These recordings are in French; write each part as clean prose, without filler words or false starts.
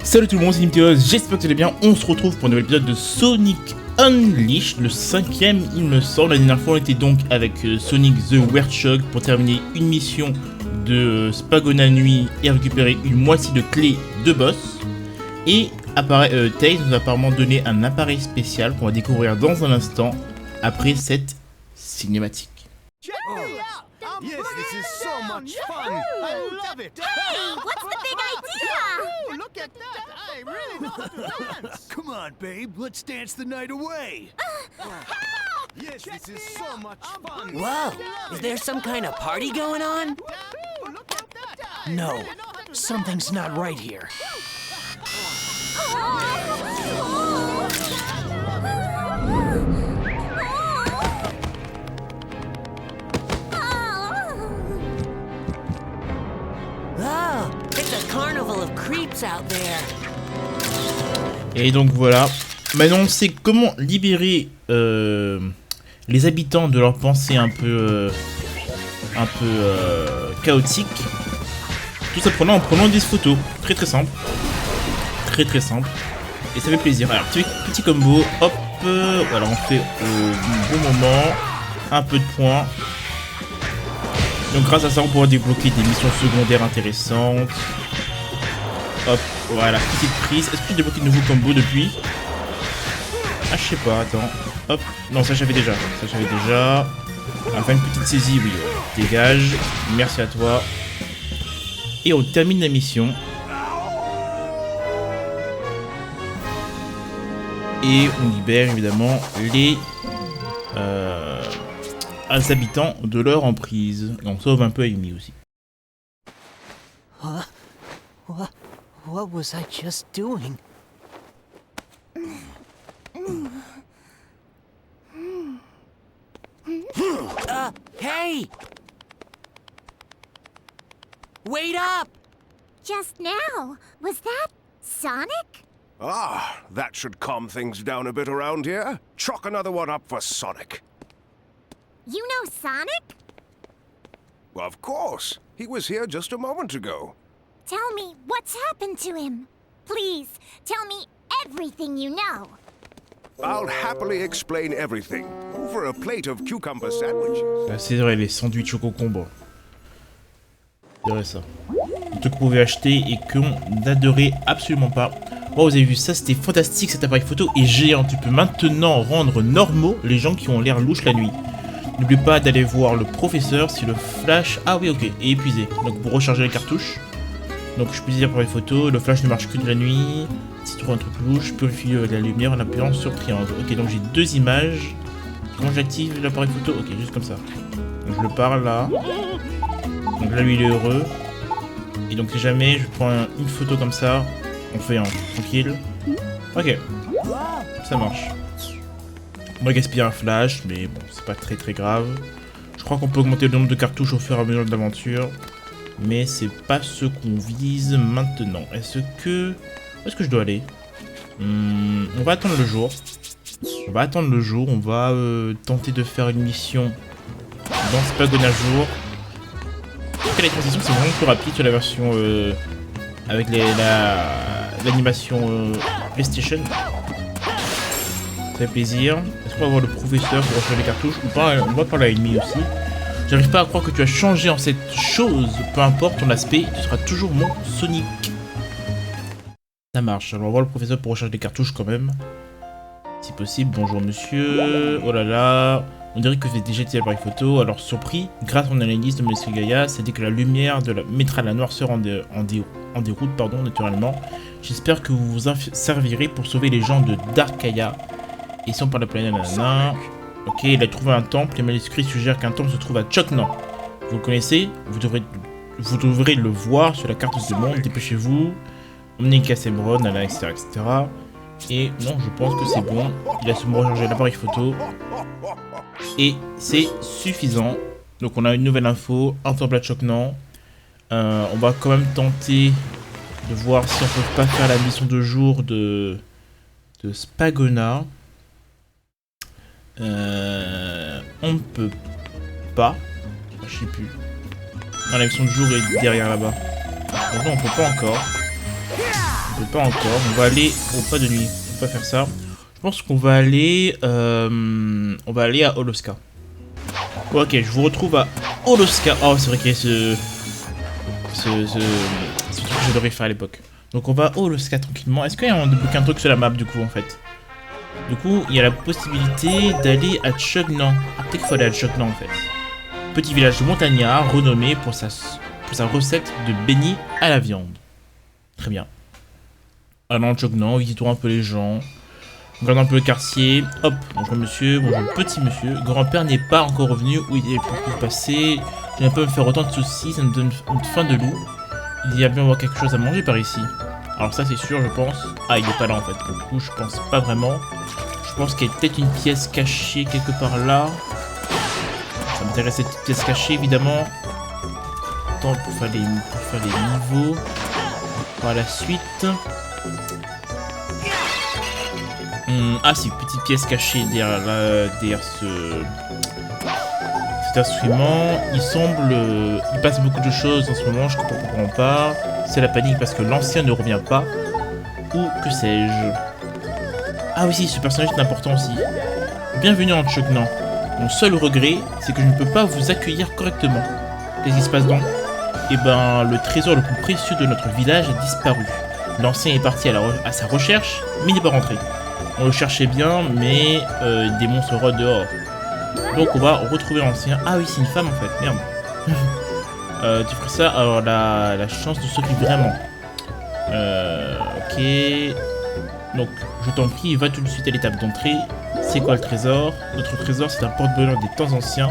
Salut tout le monde, c'est Nimteos, j'espère que vous allez bien. On se retrouve pour un nouvel épisode de Sonic Unleashed, le 5ème il me semble. La dernière fois on était donc avec Sonic the Hedgehog pour terminer une mission de Spagona Nuit et récupérer une moitié de clé de boss. Et Tails nous a apparemment donné un appareil spécial qu'on va découvrir dans un instant après cette cinématique. Yes, this is so much fun. I love it. Hey, what's the big idea? Oh, look at that. I really know how to dance. Come on, babe. Let's dance the night away. Yes, this is so much fun. Whoa, is there some kind of party going on? Oh, look at that. No, something's not right here. Oh, it's a carnival of creeps out there. Et donc voilà, maintenant on sait comment libérer les habitants de leurs pensées un peu chaotiques. Tout ça en prenant des photos. Très très simple. Très simple. Et ça fait plaisir. Alors petit combo, hop, voilà, on fait au bon moment. Un peu de points. Donc grâce à ça on pourra débloquer des missions secondaires intéressantes. Hop, voilà, petite prise. Est-ce que j'ai débloqué de nouveaux combos depuis? Ah, je sais pas, attends. Hop, non, ça j'avais déjà. On va faire une petite saisie, oui. Dégage, merci à toi. Et on termine la mission. Et on libère évidemment les habitants de leur emprise. Et on sauve un peu Amy aussi. What was I just doing? Hey! Wait up! Just now, was that Sonic? Ah, that should calm things down a bit around here. Chalk another one up for Sonic. You know Sonic? Of course. He was here just a moment ago. Tell me what's happened to him. Please, tell me everything you know. I'll happily explain everything. Over a plate of cucumber sandwiches. C'est vrai, les sandwichs au concombre. C'est vrai ça. Un truc qu'on pouvait acheter et qu'on n'adorait absolument pas. Oh, vous avez vu ça, c'était fantastique cet appareil photo est géant. Tu peux maintenant rendre normaux les gens qui ont l'air louches la nuit. N'oublie pas d'aller voir le professeur si le flash... Ah oui, ok, est épuisé. Donc pour recharger les cartouches. Donc je peux dire pour les photos, le flash ne marche que de la nuit. Si tu trouves un truc louche, purifie la lumière en appuyant sur triangle. Ok, donc j'ai deux images. Comment j'active l'appareil photo? Ok, juste comme ça. Donc je le parle là. Donc là lui il est heureux. Et donc si jamais je prends une photo comme ça, on fait un tranquille. Ok, ça marche. On va gaspiller un flash, mais bon, c'est pas très grave. Je crois qu'on peut augmenter le nombre de cartouches au fur et à mesure de l'aventure. Mais c'est pas ce qu'on vise maintenant. Est-ce que je dois aller? On va attendre le jour. On va tenter de faire une mission dans Spagona jour. Les transitions c'est vraiment plus rapide sur la version avec l'animation PlayStation. Ça fait plaisir. Est-ce qu'on va voir le professeur pour recharger les cartouches ou pas? On va parler à l'ennemi aussi. J'arrive pas à croire que tu as changé en cette chose. Peu importe ton aspect, tu seras toujours mon Sonic. Ça marche. Alors on va voir le professeur pour recharger les cartouches quand même. Si possible. Bonjour monsieur. Oh là là. On dirait que vous avez déjà été à l'appareil photo. Alors surpris, grâce à mon analyse de Monsieur Gaïa, c'est dès que la lumière mettra la noirceur en déroute, pardon, naturellement. J'espère que vous vous servirez pour sauver les gens de Darkaya. Et si on parle de la planète nanana. Ok, il a trouvé un temple. Les manuscrits suggèrent qu'un temple se trouve à Choknan. Vous le connaissez? Vous devrez le voir sur la carte du monde. Dépêchez-vous. Emmenez Cassembron, etc. Et non, je pense que c'est bon. Il a seulement rechargé l'appareil photo. Et c'est suffisant. Donc on a une nouvelle info. Un temple à Choknan. On va quand même tenter de voir si on peut pas faire la mission de jour de Spagona. On ne peut pas. Je sais plus. Non, la mission de jour est derrière là-bas. Donc là, on peut pas encore. On peut pas encore. On va aller au pas de nuit. On peut pas faire ça. Je pense qu'on va aller... on va aller à Holoska. Ok, je vous retrouve à Holoska. Oh, c'est vrai qu'il y a ce truc que j'adorais faire à l'époque. Donc on va à Holoska tranquillement. Est-ce qu'il y a un truc sur la map du coup en fait? Du coup, il y a la possibilité d'aller à Chugnan. Ah, peut-être qu'il faut aller à Chugnan en fait. Petit village de montagnard renommé pour sa recette de beignets à la viande. Très bien. Allons à Chugnan, visitons un peu les gens. Regardons un peu le quartier. Hop, bonjour monsieur, bonjour petit monsieur. Grand-père n'est pas encore revenu. Où il est pour passer. Je n'ai pas me faire autant de soucis, ça me donne une faim de loup. Il y a bien avoir quelque chose à manger par ici. Alors ça c'est sûr je pense. Ah il est pas là en fait. Du coup je pense pas vraiment. Je pense qu'il y a peut-être une pièce cachée quelque part là. Ça m'intéresse cette pièce cachée évidemment. Attends pour faire les niveaux. Par la suite. Ah c'est une petite pièce cachée derrière cet instrument. Il semble... il passe beaucoup de choses en ce moment, je comprends pourquoi on part. C'est la panique parce que l'ancien ne revient pas. Ou que sais-je. Ah oui si, ce personnage est important aussi. Bienvenue en Chugnan. Mon seul regret, c'est que je ne peux pas vous accueillir correctement. Qu'est-ce qui se passe donc? Eh ben, le trésor le plus précieux de notre village a disparu. L'ancien est parti à sa recherche, mais il n'est pas rentré. On le cherchait bien, mais des monstres rôdent dehors. Donc on va retrouver l'ancien. Ah oui, c'est une femme en fait, merde. Tu ferais ça, alors la chance de sauver vraiment. Ok. Donc, je t'en prie, va tout de suite à l'étape d'entrée. C'est quoi le trésor? Notre trésor, c'est un porte-bonheur des temps anciens.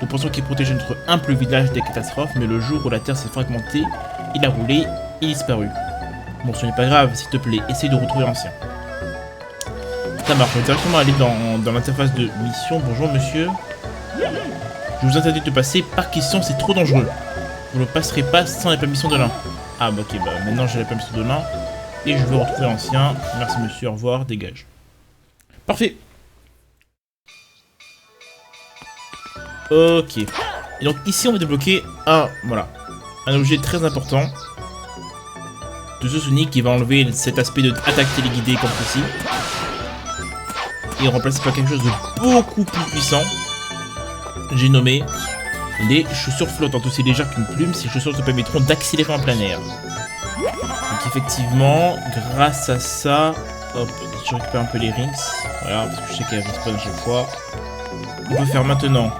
Nous pensons qu'il protège notre humble village des catastrophes, mais le jour où la terre s'est fragmentée, il a roulé et disparu. Bon, ce n'est pas grave, s'il te plaît, essaye de retrouver l'ancien. Ça marche, on va directement aller dans l'interface de mission. Bonjour monsieur. Je vous interdis de passer par question, c'est trop dangereux. Vous ne passerez pas sans la permission de l'un. Ah bah ok, bah maintenant j'ai la permission de l'un. Et je veux retrouver l'ancien. Merci monsieur, au revoir, dégage. Parfait. Ok. Et donc ici on va débloquer un objet très important. De ce Sonic qui va enlever cet aspect de attaque téléguidée comme ceci. Et remplacer par quelque chose de beaucoup plus puissant. J'ai nommé les chaussures flottantes, aussi légères qu'une plume. Ces chaussures te permettront d'accélérer en plein air. Donc effectivement, grâce à ça, hop, je récupère un peu les rings. Voilà, parce que je sais qu'elle respawn à chaque fois. On peut faire maintenant.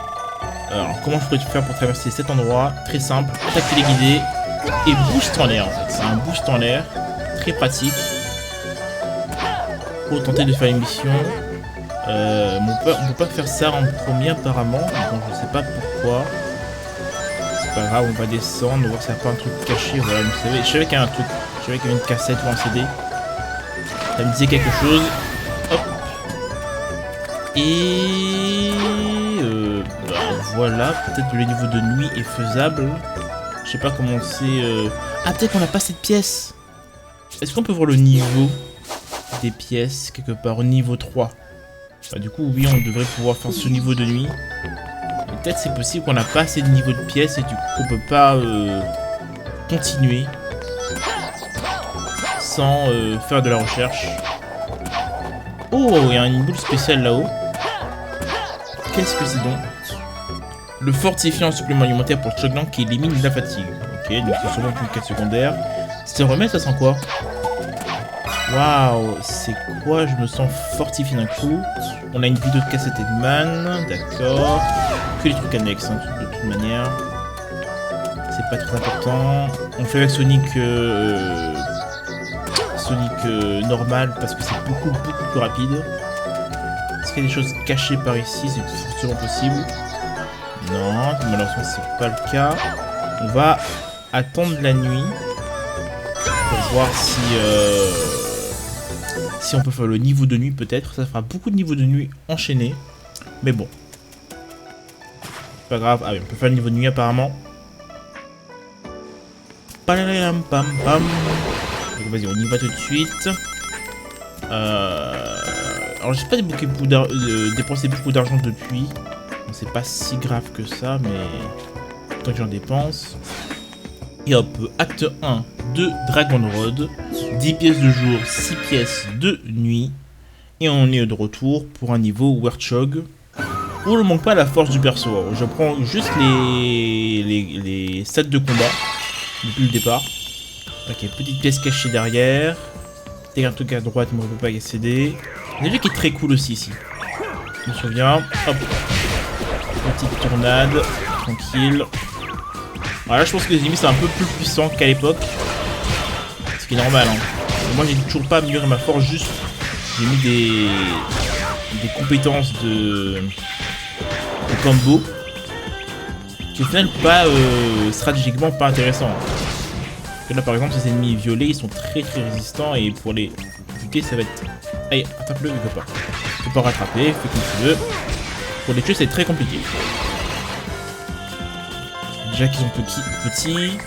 Alors, comment je pourrais faire pour traverser cet endroit? Très simple, attaque téléguidée et boost en l'air en fait. C'est un boost en l'air, très pratique. Pour tenter de faire une mission. On peut pas faire ça en premier apparemment, donc je sais pas pourquoi. C'est pas grave, on va descendre, on va voir si y a pas un truc caché. Voilà, vous savez, je savais qu'il y a un truc, je savais qu'il y avait une cassette ou un CD. Ça me disait quelque chose. Hop. Et bah, voilà, peut-être que le niveau de nuit est faisable. Je sais pas comment c'est. Ah, peut-être qu'on n'a pas cette pièce. Est-ce qu'on peut voir le niveau des pièces quelque part au niveau 3? Bah, du coup, oui, on devrait pouvoir faire ce niveau de nuit. Peut-être c'est possible qu'on n'a pas assez de niveau de pièces et du coup on peut pas continuer sans faire de la recherche. Oh, il y a une boule spéciale là-haut. Qu'est-ce que c'est donc? Le fortifiant supplément alimentaire pour Chugnan qui élimine la fatigue. Ok, donc c'est sûrement une quête secondaire. C'est remettre, ça sent quoi? Waouh, c'est quoi? Je me sens fortifié d'un coup. On a une vidéo de cassette Eggman, d'accord. Que les trucs annexes, hein, de toute manière. C'est pas très important. On fait avec Sonic normal parce que c'est beaucoup plus rapide. Est-ce qu'il y a des choses cachées par ici? C'est forcément possible. Non, malheureusement c'est pas le cas. On va attendre la nuit pour voir si on peut faire le niveau de nuit peut-être. Ça fera beaucoup de niveaux de nuit enchaînés. Mais bon. Pas grave. Ah oui, on peut faire le niveau de nuit apparemment. Pam pam pam. Donc vas-y, on y va tout de suite. Alors j'ai pas dépensé beaucoup d'argent depuis. C'est pas si grave que ça, mais tant que j'en dépense. Et hop, acte 1 de Dragon Road. 10 pièces de jour, 6 pièces de nuit. Et on est de retour pour un niveau Wertschog. Où ne manque pas la force du perso. Je prends juste les stats de combat depuis le départ. Ok, petite pièce cachée derrière. Et un truc à droite, mais on ne peut pas y accéder. Il y a un qui est très cool aussi ici. Je me souviens. Hop. Petite tournade. Tranquille. Voilà, je pense que les ennemis sont un peu plus puissants qu'à l'époque. Ce qui est normal. Hein. Moi, j'ai toujours pas amélioré ma force, juste j'ai mis des compétences de combo qui au final pas stratégiquement pas intéressant. Parce que là par exemple ces ennemis violets ils sont très résistants et pour les buter ça va être... Allez, attrape-le, il veut pas. Tu peux pas rattraper, fais comme tu veux. Pour les tuer c'est très compliqué. Déjà qu'ils sont petits,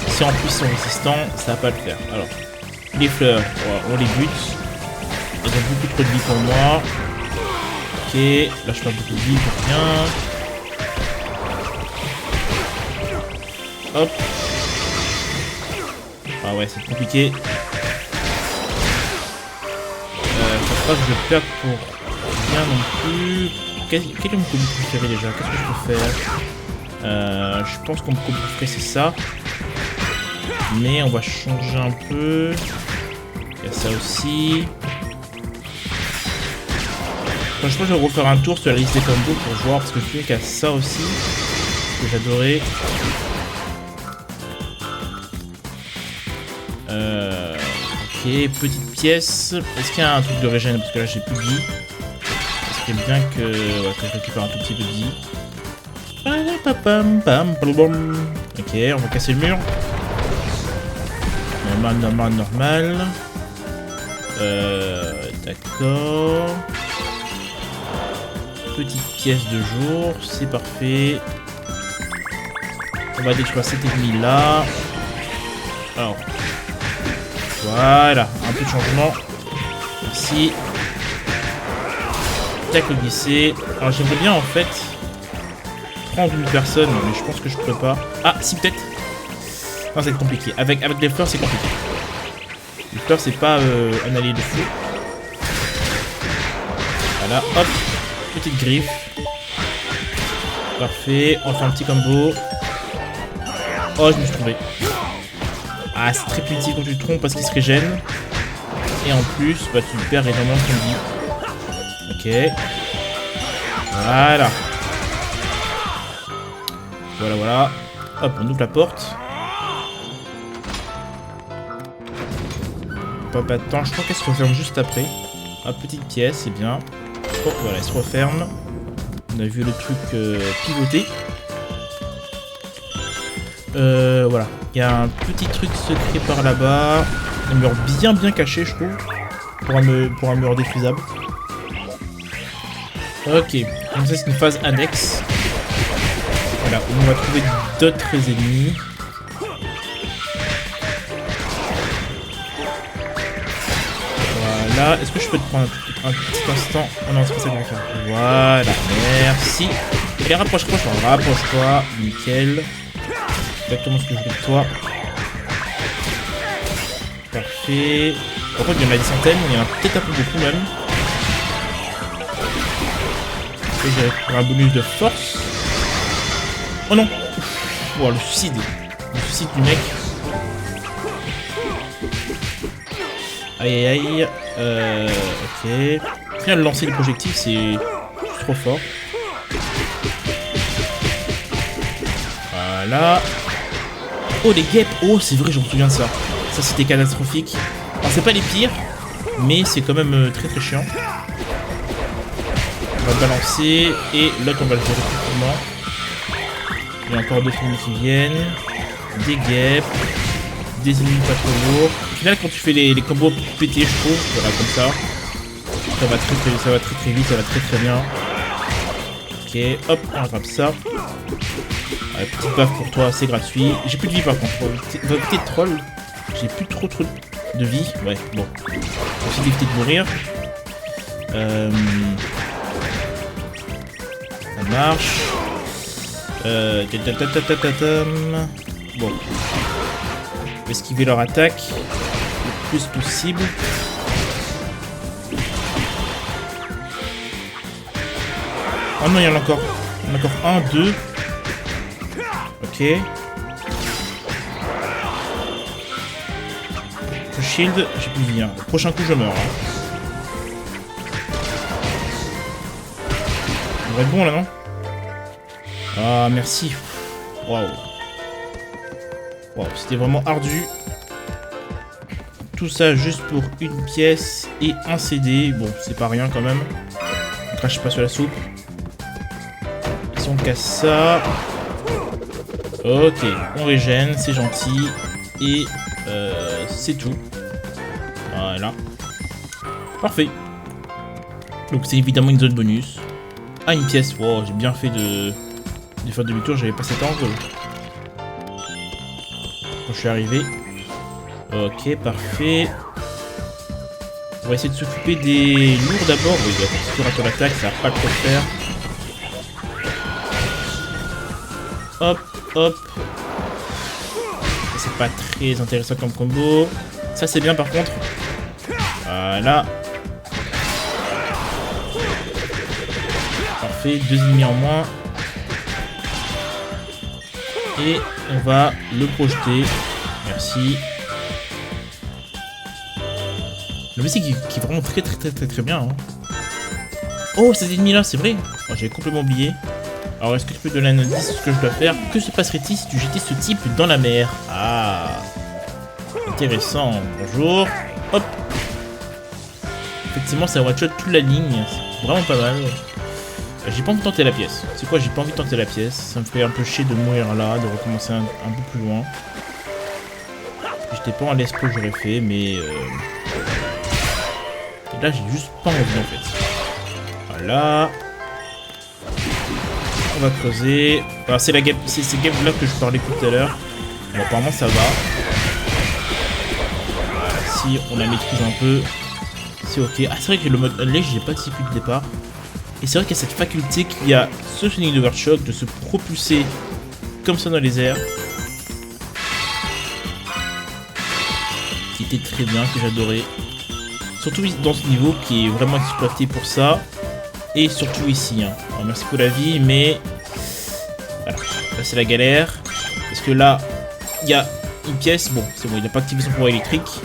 si en plus ils sont résistants, ça va pas le faire. Alors, les fleurs, on les bute. Elles ont beaucoup trop de vie pour moi. Ok, là je perds beaucoup de vie pour rien. Hop. Ah ouais, c'est compliqué. Je pense pas que je perde pour rien non plus. Quel est mon combo préféré déjà? Qu'est-ce que je peux faire? Je pense qu'on me combo préféré c'est ça. Mais on va changer un peu. Il y a ça aussi. Franchement, je vais refaire un tour sur la liste des combos pour voir parce que je sais qu'il y a ça aussi que j'adorais. Ok, petite pièce. Est-ce qu'il y a un truc de régène? Parce que là j'ai plus de vie. Ce serait bien que, ouais, que je récupère un tout petit peu de vie. Ok, on va casser le mur. Normal. D'accord. Petite pièce de jour, c'est parfait. On va détruire cet ennemi là. Alors, voilà, un peu de changement. Merci. Tac, le glisser. Alors j'aimerais bien en fait prendre une personne, mais je pense que je pourrais pas. Ah, si peut-être. Non, c'est compliqué. Avec les fleurs, c'est compliqué. Les fleurs, c'est pas un allié de fou. Voilà, hop. Petite griffe. Parfait. On fait un petit combo. Oh, je me suis trompé. Ah, c'est très punitif quand tu te trompes parce qu'il se régène. Et en plus, bah, tu perds énormément de ton vie. Ok. Voilà. Voilà. Hop, on ouvre la porte. Pas de temps. Je crois qu'elle se referme juste après. Ah, petite pièce, c'est bien. Oh, voilà, elle se referme. On a vu le truc pivoter. Voilà. Il y a un petit truc secret par là-bas. Un mur bien caché, je trouve. Pour un mur détruisable. Ok. Donc ça, c'est une phase annexe. Voilà, où on va trouver d'autres ennemis. Voilà. Est-ce que je peux te prendre un petit instant? Oh non, c'est pas ça que je vais faire. Voilà. Merci. Allez, rapproche-toi. Rapproche-toi. Nickel. Exactement ce que je voulais de toi. Parfait. Par contre, il y en a des centaines. Il y en a peut-être un peu beaucoup même. Et j'ai récupéré un bonus de force. Oh non! Oh, le suicide. Le suicide du mec. Aïe. Ok. Au final, lancer les projectiles, c'est trop fort. Voilà. Oh, les guêpes! Oh, c'est vrai, je me souviens de ça. Ça, c'était catastrophique. Alors, c'est pas les pires, mais c'est quand même très chiant. On va balancer, et l'autre, on va le gérer tranquillement. Il y a encore d'autres ennemis qui viennent. Des guêpes. Des ennemis pas trop lourds. Au final, quand tu fais les combos pétés, je trouve, voilà, comme ça. Ça va très vite, ça va très bien. Ok, hop, on attrape ça. Allez, petite baffe pour toi, c'est gratuit. J'ai plus de vie par contre. On va éviter de troll. J'ai plus trop de vie. Ouais, bon. On va aussi éviter de mourir. Ça marche. Bon. vais esquiver leur attaque le plus possible. Oh non, il y en a encore. Il y en a encore un, deux. Ok. Je shield, j'ai plus de vie. Hein. Le prochain coup, je meurs. Hein. On va être bon là, non? Ah, merci. Waouh. Waouh, c'était vraiment ardu. Tout ça juste pour une pièce et un CD. Bon, c'est pas rien quand même. On crache pas sur la soupe. Si on casse ça. Ok, on régène, c'est gentil. Et c'est tout. Voilà. Parfait. Donc c'est évidemment une zone bonus. Ah, une pièce. Wow, j'ai bien fait de faire demi-tour, j'avais pas cet angle. Quand je suis arrivé. Ok, parfait. On va essayer de s'occuper des lourds d'abord. Oui, il va sur l'attaque, ça va pas trop faire. Hop, hop. C'est pas très intéressant comme combo. Ça c'est bien par contre. Voilà. Parfait, 2 ennemis en moins. Et on va le projeter. Merci. Le musique qui est vraiment très bien. Hein. Oh, ces ennemis là, c'est vrai. Oh, j'avais complètement oublié. Alors, est-ce que tu peux donner un indice sur ce que je dois faire? Que se passerait-il si tu jetais ce type dans la mer? Ah, intéressant. Bonjour. Hop. Effectivement, ça one-shot toute la ligne. C'est vraiment pas mal. J'ai pas envie de tenter la pièce. C'est quoi? J'ai pas envie de tenter la pièce. Ça me fait un peu chier de mourir là, de recommencer un peu plus loin. J'étais pas en l'esprit que j'aurais fait, mais... là, j'ai juste pas envie en fait. Voilà. On va creuser. Alors c'est ces gaps là que je parlais tout à l'heure. Bon, apparemment ça va. Si on la maîtrise un peu, c'est ok. Ah, c'est vrai que le mode Unleash, j'ai pas de cycle de départ. Et c'est vrai qu'il y a cette faculté qu'il y a ce Sonic d'Overshock de se propulser comme ça dans les airs. Qui était très bien, que j'adorais. Surtout dans ce niveau qui est vraiment exploité pour ça. Et surtout ici. Hein. Alors, merci pour la vie, mais... Voilà. Là, c'est la galère. Parce que là, il y a une pièce. Bon, c'est bon, il n'a pas activé son pouvoir électrique.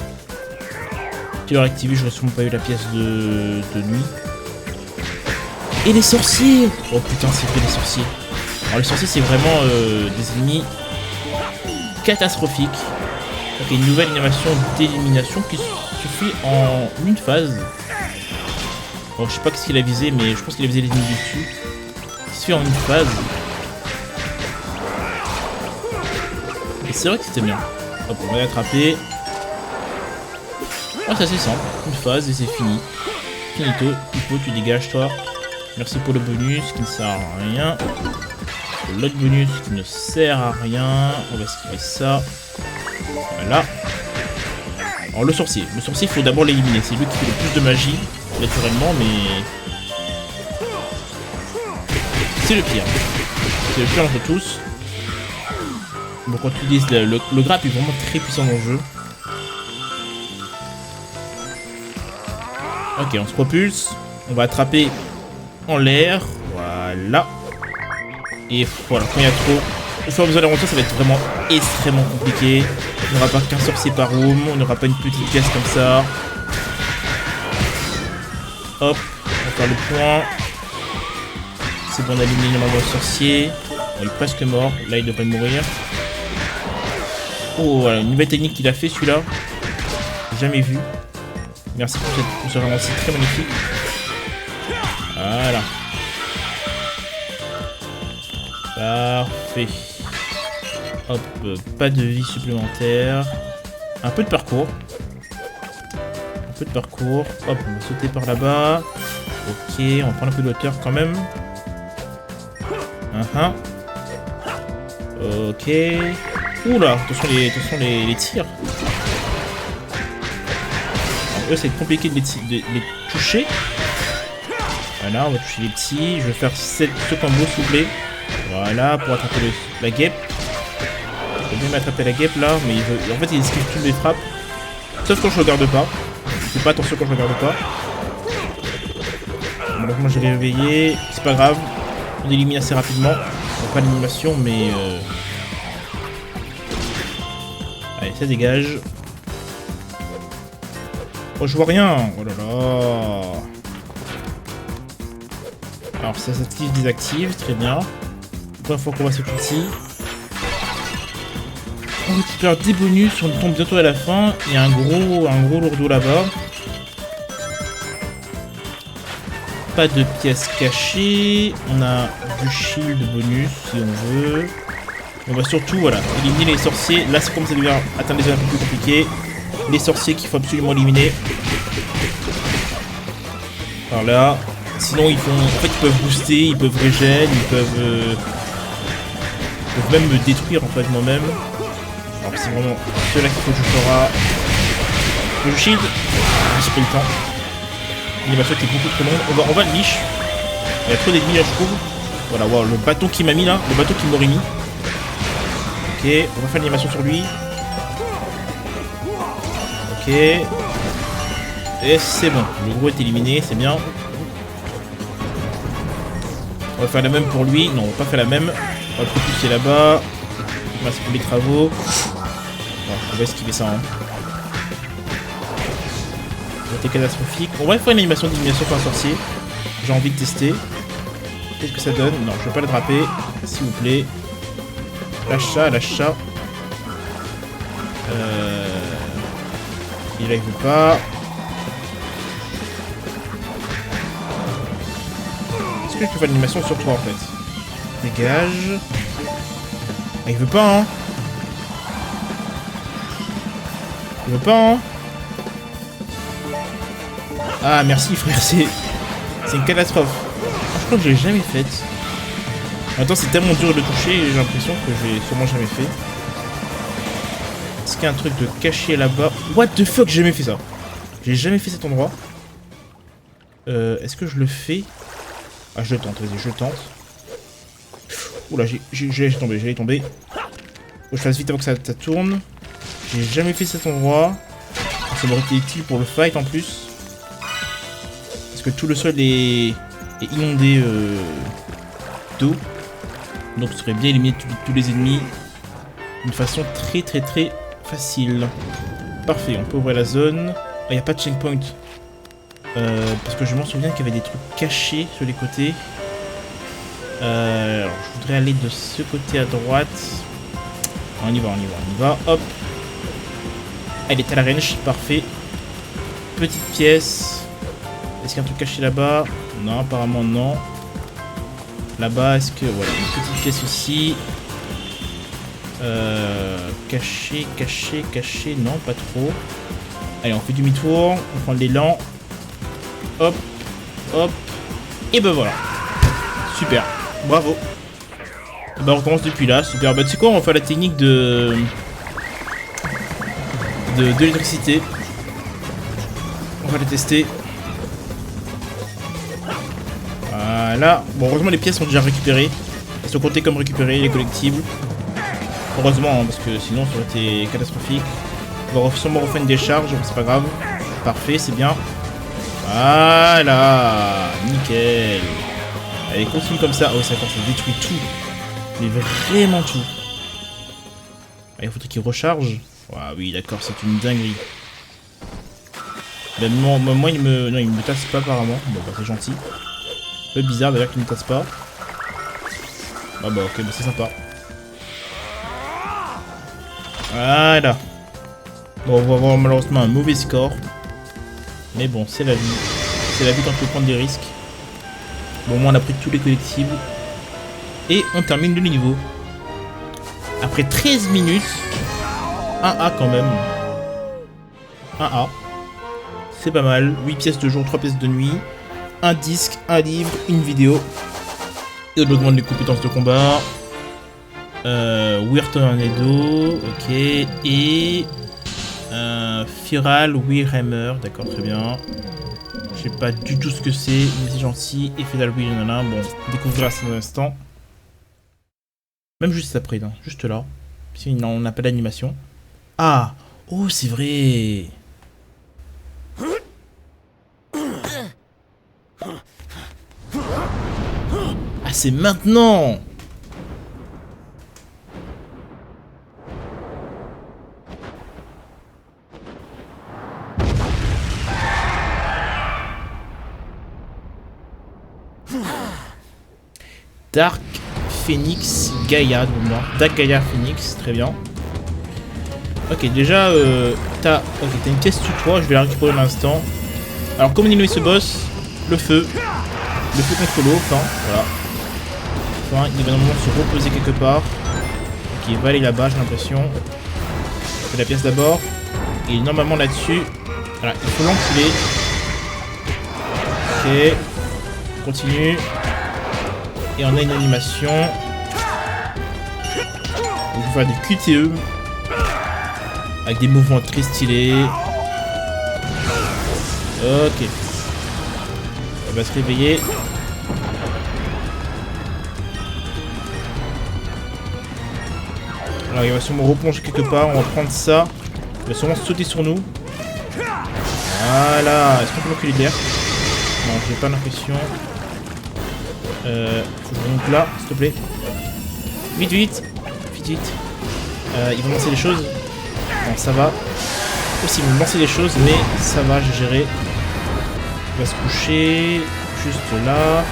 Tu l'aurais activé, j'aurais sûrement pas eu la pièce de nuit. Et les sorciers! Oh putain, c'est vrai, les sorciers. Alors, les sorciers, c'est vraiment des ennemis catastrophiques. Donc, il y a une nouvelle animation d'élimination qui se fait en une phase. Bon, je sais pas ce qu'il a visé, mais je pense qu'il a visé les ennemis dessus. Il se fait en une phase. Et c'est vrai que c'était bien. Hop, on va l'attraper. Ah, c'est assez simple. Une phase et c'est fini. Finito. Pipo, tu dégages, toi. Merci pour le bonus qui ne sert à rien. L'autre bonus qui ne sert à rien. On va esquiver ça. Voilà. Alors, le sorcier. Le sorcier, il faut d'abord l'éliminer. C'est lui qui fait le plus de magie. Naturellement, mais c'est le pire. C'est le pire entre tous. Bon, quand tu dis le grappe est vraiment très puissant dans le jeu. Ok, on se propulse. On va attraper en l'air. Voilà. Et voilà, quand il y a trop, au fur et à mesure de l'aventure, ça va être vraiment extrêmement compliqué. On n'aura pas qu'un sorcier par room. On n'aura pas une petite pièce comme ça. Hop, on va faire le point. C'est bon, on a éliminé le sorcier. Il est presque mort. Là, il devrait mourir. Oh, voilà, une nouvelle technique qu'il a fait, celui-là. Jamais vu. Merci pour ce ralenti très magnifique. Voilà. Parfait. Hop, pas de vie supplémentaire. Un peu de parcours. De parcours. Hop, on va sauter par là-bas. Ok, on va prendre un peu de hauteur quand même. Ok. Oula, attention les tirs. Alors eux, c'est compliqué de les toucher. Voilà, on va toucher les petits. Je vais faire ce combo, s'il vous plaît. Voilà, pour attraper la guêpe. Il veut bien m'attraper la guêpe là, mais en fait il esquive toutes mes frappes. Sauf quand je regarde pas. Je fais pas attention quand je regarde pas. Bon, donc moi j'ai réveillé, c'est pas grave. On élimine assez rapidement. Bon, pas l'animation, mais allez, ça dégage. Oh, je vois rien. Oh là là. Alors ça s'active, désactive, très bien. Première fois qu'on voit cet outil. On récupère des bonus, on tombe bientôt à la fin. Il y a un gros lourdeau là-bas. Pas de pièces cachées. On a du shield bonus si on veut. On va surtout voilà, éliminer les sorciers. Là c'est comme ça devient atteindre les zones un peu plus compliquées. Les sorciers qu'il faut absolument éliminer. Par là. Sinon ils font. En fait ils peuvent booster, ils peuvent régène, ils peuvent même me détruire en fait moi-même. Alors c'est vraiment ceux-là qu'il faut que je ferai. Le shield, j'ai pris le temps. L'animation qui est beaucoup trop longue. On va le niche. Il y a trop d'ennemis là je trouve. Voilà, wow, le bâton qui m'a mis là, le bâton qui m'aurait mis. Ok, on va faire l'animation sur lui. Ok. Et c'est bon, le gros est éliminé, c'est bien. On va faire la même pour lui. Non, on va pas faire la même. On va pousser là-bas. Merci pour les travaux. Bon, on va esquiver ça. Hein. C'était catastrophique. On va faire une animation d'élimination par un sorcier. J'ai envie de tester. Qu'est-ce que ça donne? Non, je vais pas l'attraper. S'il vous plaît. Lâche ça, lâche ça. Il arrive pas. Est-ce que je peux faire l'animation sur toi en fait? Dégage. Ah, il veut pas, hein. Il veut pas, hein. Ah, merci frère, c'est une catastrophe. Ah, je crois que je l'ai jamais faite. Attends, c'est tellement dur de le toucher, j'ai l'impression que j'ai sûrement jamais fait. Est-ce qu'il y a un truc de caché là-bas? What the fuck, j'ai jamais fait ça. J'ai jamais fait cet endroit. Est-ce que je le fais? Ah, je le tente, vas-y, je le tente. Oula, j'ai tombé. Faut que je fasse vite avant que ça tourne. J'ai jamais fait cet endroit. Ça m'aurait été utile pour le fight en plus. Parce que tout le sol est inondé d'eau. Donc ce serait bien éliminer tous les ennemis d'une façon très facile. Parfait, on peut ouvrir la zone. Ah, il n'y a pas de checkpoint. Parce que je m'en souviens qu'il y avait des trucs cachés sur les côtés. Alors, je voudrais aller de ce côté à droite. On y va. Hop. Elle est à la range, parfait. Petite pièce. Est-ce qu'il y a un truc caché là-bas? Non, apparemment non. Là-bas, est-ce que... Voilà, une petite pièce aussi. Caché. Non, pas trop. Allez, on fait demi-tour. On prend l'élan. Hop. Et ben voilà. Super. Bravo. Et ben on recommence depuis là. Super. Bah tu sais quoi, on va faire la technique de l'électricité. On va la tester. Voilà. Bon, heureusement les pièces sont déjà récupérées. Elles sont comptées comme récupérées, les collectibles. Heureusement, hein, parce que sinon ça aurait été catastrophique. On va sûrement refaire une décharge, c'est pas grave. Parfait, c'est bien. Voilà. Nickel. Allez, continue comme ça. Oh, ça détruit tout. Mais vraiment tout. Allez, il faudrait qu'il recharge. Ah oui, d'accord, c'est une dinguerie. Ben, moi, il me tasse pas apparemment. Bon, bah, c'est gentil. Un peu bizarre d'ailleurs qu'il ne tasse pas. Ah bah, ok, bah, c'est sympa. Voilà. Bon, on va avoir malheureusement un mauvais score. Mais bon, c'est la vie. C'est la vie quand on peut prendre des risques. Bon, au moins on a pris tous les collectibles. Et on termine le niveau. Après 13 minutes. 1A quand même. 1A. C'est pas mal. 8 pièces de jour, 3 pièces de nuit. Un disque, un livre, une vidéo. Et on augmente les compétences de combat. Weird Tornado. Ok. Et... Firal Weirhammer. D'accord, très bien. Je sais pas du tout ce que c'est, mais c'est gentil. Et Firal Weirhammer. Bon, on découvrira ça dans un instant. Même juste après, hein, juste là. Si on n'a pas d'animation. Ah! Oh, c'est vrai! Ah, c'est maintenant! Dark Phoenix Gaia, de mémoire. Dark Gaia Phoenix, très bien. Ok, déjà, t'as une pièce sur toi, je vais la récupérer dans l'instant. Alors, comment éliminer ce boss? Le feu contre l'eau, enfin, voilà. Enfin, il va normalement se reposer quelque part. Ok, il va aller là-bas, j'ai l'impression. Je fais la pièce d'abord. Et normalement là-dessus, voilà, il faut l'enculer. Ok, continue. Et on a une animation. On va faire du QTE. Avec des mouvements très stylés. Ok. Elle va se réveiller. Alors il va sûrement replonger quelque part. On va prendre ça. Il va sûrement sauter sur nous. Voilà. Est-ce qu'on peut l'enculer d'air? Non, j'ai pas l'impression. Faut que je monte là, s'il te plaît. Vite, vite. Vite, vite. Il va lancer des choses. Non, ça va. Possible de lancer des choses, mais ça va, j'ai géré. Il va se coucher. Juste là.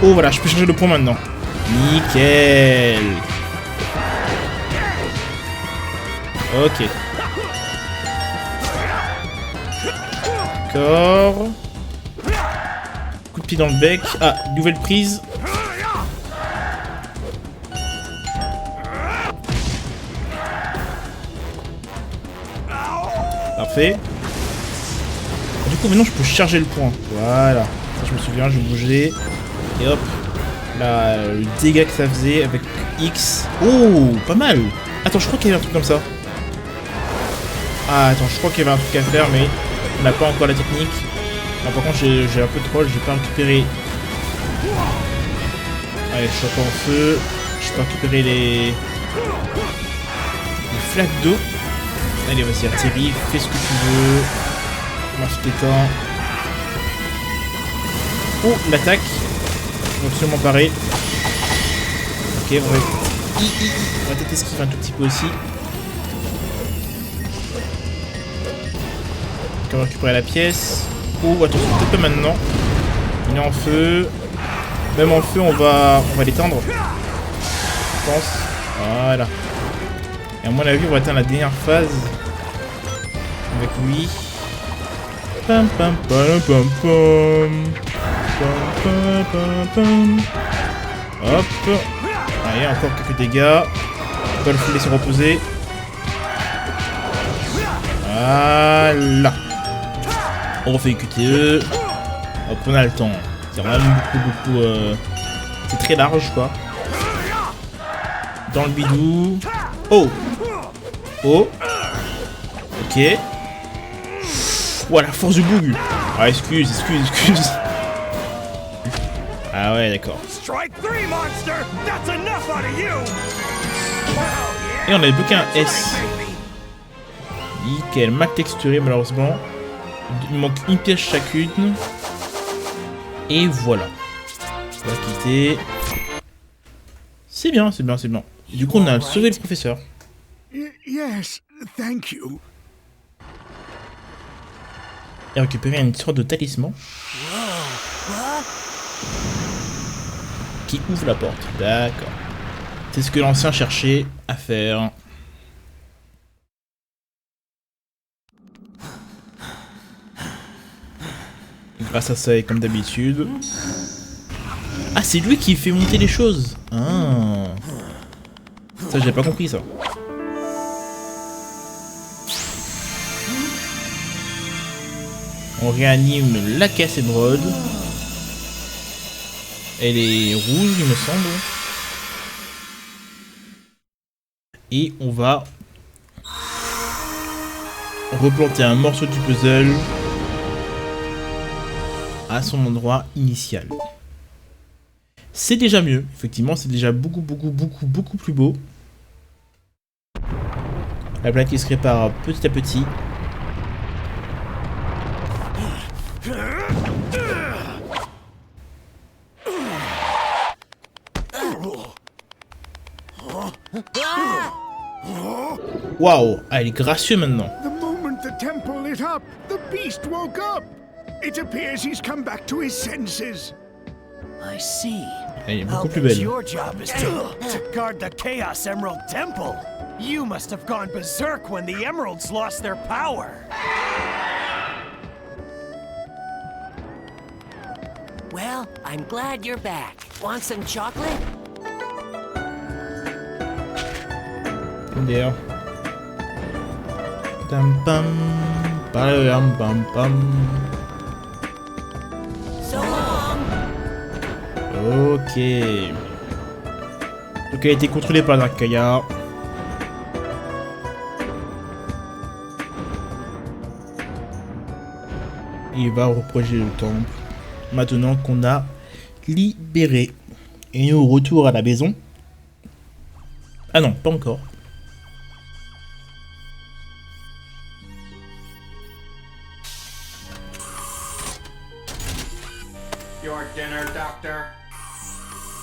Oh, voilà, je peux changer le point maintenant. Nickel. Ok. D'accord. Coup de pied dans le bec. Ah, nouvelle prise. Parfait. Du coup, maintenant, je peux charger le point. Voilà. Ça, je me souviens, je bougeais. Et hop. Là, le dégât que ça faisait avec X. Oh, pas mal. Attends, je crois qu'il y avait un truc comme ça. Ah, attends, je crois qu'il y avait un truc à faire, mais on n'a pas encore la technique. Ah, par contre, j'ai un peu de troll, j'ai pas récupéré. Allez, je suis encore en feu. Je peux récupérer les flaques d'eau. Allez, vas-y, atterris, fais ce que tu veux. Marche tes temps. Oh, l'attaque. On va absolument parer. Ok, on va peut-être esquiver un tout petit peu aussi. On va récupérer la pièce. Oh, attention, peut-être pas maintenant. Il est en feu. Même en feu, on va l'éteindre. Je pense. Voilà. Et à mon avis, on va atteindre la dernière phase. Avec lui. Pam pam pam pam pam. Pam pam pam pam. Hop. Allez, encore quelques dégâts. On va le laisser reposer. Voilà. On refait QTE. Hop, on a le temps. C'est vraiment beaucoup. C'est très large, quoi. Dans le bidou. Oh. Oh. Ok. Voilà, force du boug. Ah, excuse. Ah ouais, d'accord. Et on avait plus qu'un S. Nickel, mal texturé malheureusement. Il manque une pièce chacune. Et voilà. On va quitter. C'est bien. Du coup, on a sauvé le professeur. Yes, thank you. Et récupéré une sorte de talisman. Qui ouvre la porte. D'accord. C'est ce que l'ancien cherchait à faire. Grâce à ça, et comme d'habitude. Ah, c'est lui qui fait monter les choses. Ah. Ça, j'ai pas compris ça. On réanime la cassette Rod. Elle est rouge, il me semble. Et on va replanter un morceau du puzzle à son endroit initial. C'est déjà mieux, effectivement, c'est déjà beaucoup plus beau. La planète qui se répare petit à petit. Waouh, ah, il est gracieux maintenant. The moment the temple lit up, the beast woke up. It appears he's come back to his senses. I see. Elle est beaucoup plus belle. Your job is to guard the Chaos Emerald Temple. You must have gone berserk when the emeralds lost their power. Well, I'm glad you're back. Want some chocolate? D'ailleurs. Tam pam, pam pam pam. So long. Ok. Donc elle a été contrôlée par Darkaya. Il va reprocher le temple. Maintenant qu'on a libéré. Et nous retour à la maison. Ah non, pas encore. Your dinner, Doctor.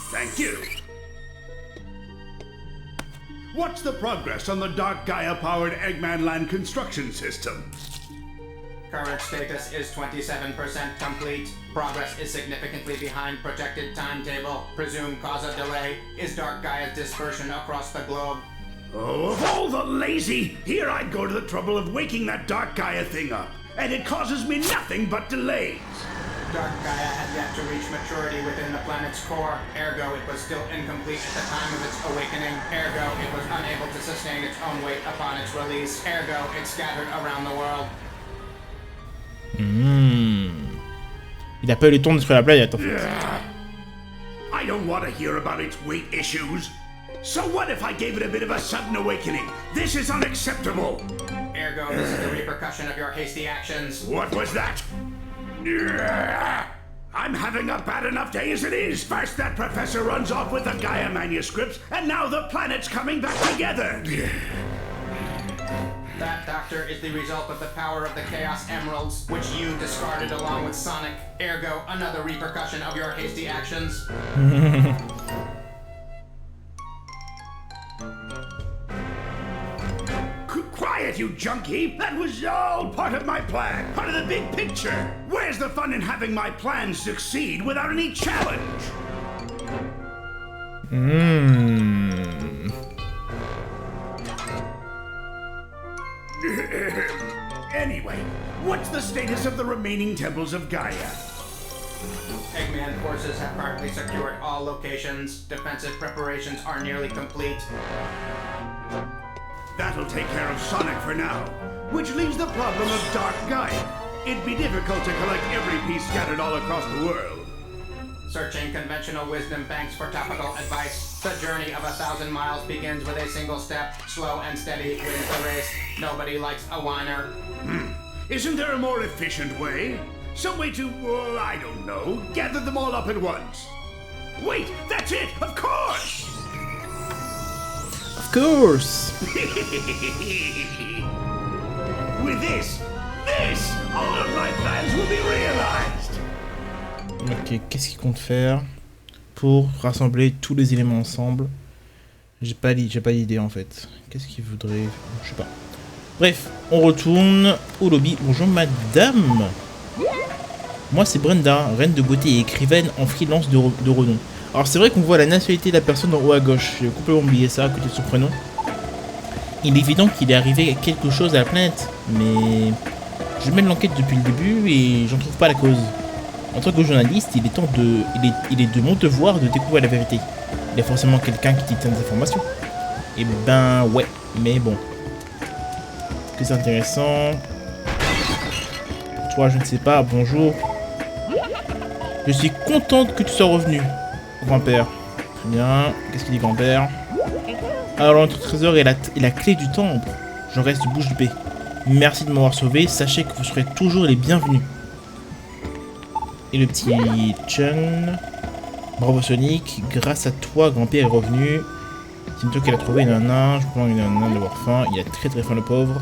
Thank you. What's the progress on the Dark Gaia-powered Eggman Land construction system? Current status is 27% complete. Progress is significantly behind projected timetable. Presumed cause of delay is Dark Gaia's dispersion across the globe. Oh, of all the lazy! Here I'd go to the trouble of waking that Dark Gaia thing up, and it causes me nothing but delays. Dark Gaia had yet to reach maturity within the planet's core, ergo it was still incomplete at the time of its awakening, ergo it was unable to sustain its own weight upon its release, ergo it scattered around the world. Il a pas eu le temps de détruire la planète en fait. I don't want to hear about its weight issues. So what if I gave it a bit of a sudden awakening? This is unacceptable. Ergo, this is the repercussion of your hasty actions. What was that? I'm having a bad enough day as it is. First that professor runs off with the Gaia manuscripts, and now the planet's coming back together. That, Doctor, is the result of the power of the Chaos Emeralds, which you discarded along with Sonic. Ergo, another repercussion of your hasty actions. Quiet, you junkie! That was all part of my plan, part of the big picture. Where's the fun in having my plans succeed without any challenge? Anyway, what's the status of the remaining temples of Gaia? Eggman forces have partly secured all locations. Defensive preparations are nearly complete. That'll take care of Sonic for now, which leaves the problem of Dark Gaia. It'd be difficult to collect every piece scattered all across the world. Searching conventional wisdom banks for topical advice. The journey of 1,000 miles begins with a single step. Slow and steady wins the race. Nobody likes a whiner. Isn't there a more efficient way? Some way to, I don't know, gather them all up at once? Wait, that's it! Of course! Of course. With this, all of my plans will be realized. Ok, qu'est-ce qu'il compte faire pour rassembler tous les éléments ensemble? J'ai pas d'idée en fait. Qu'est-ce qu'il voudrait? Je sais pas. Bref, on retourne au lobby. Bonjour madame. Moi c'est Brenda, reine de beauté et écrivaine en freelance de renom. Alors c'est vrai qu'on voit la nationalité de la personne en haut à gauche. J'ai complètement oublié ça à côté de son prénom. Il est évident qu'il est arrivé quelque chose à la planète. Mais je mène l'enquête depuis le début et j'en trouve pas la cause. En tant que journaliste, il est de mon devoir de découvrir la vérité. Il y a forcément quelqu'un qui détient des informations. Et ben ouais, mais bon. Que c'est intéressant. Toi, je ne sais pas, bonjour. Je suis contente que tu sois revenu, grand-père. Très bien, qu'est-ce qu'il dit grand-père? Alors notre trésor est la clé du temple. J'en reste bouche bée. Merci de m'avoir sauvé, sachez que vous serez toujours les bienvenus. Et le petit Chun. Bravo Sonic, grâce à toi, grand-père est revenu. C'est toi qui l'a trouvé, nana. Je pense qu'il a d'avoir faim. Il a très très faim, le pauvre.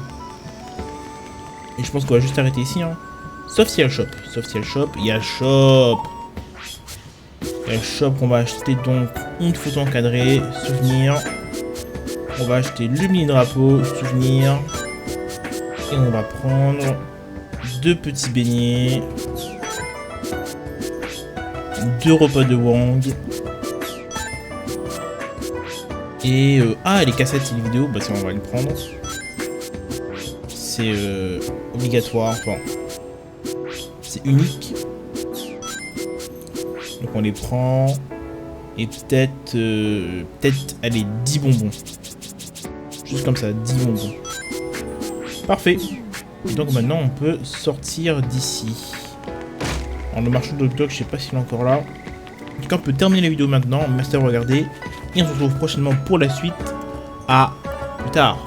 Et je pense qu'on va juste arrêter ici, hein. Sauf s'il y a le shop. Sauf s'il y a le shop. Il y a le shop. Il y a le shop qu'on va acheter donc une photo encadrée, souvenir. On va acheter le mini drapeau, souvenir. Et on va prendre 2 petits beignets. 2 repas de Wang. Et les cassettes et les vidéos, bah ça on va les prendre. C'est obligatoire, enfin c'est unique. Donc on les prend. Et peut-être allez 10 bonbons. Juste comme ça, 10 bonbons. Parfait. Et donc maintenant on peut sortir d'ici. Alors le marchand de hot dog, je sais pas s'il est encore là. En tout cas on peut terminer la vidéo maintenant. Merci d'avoir regardé. Et on se retrouve prochainement pour la suite. À plus tard.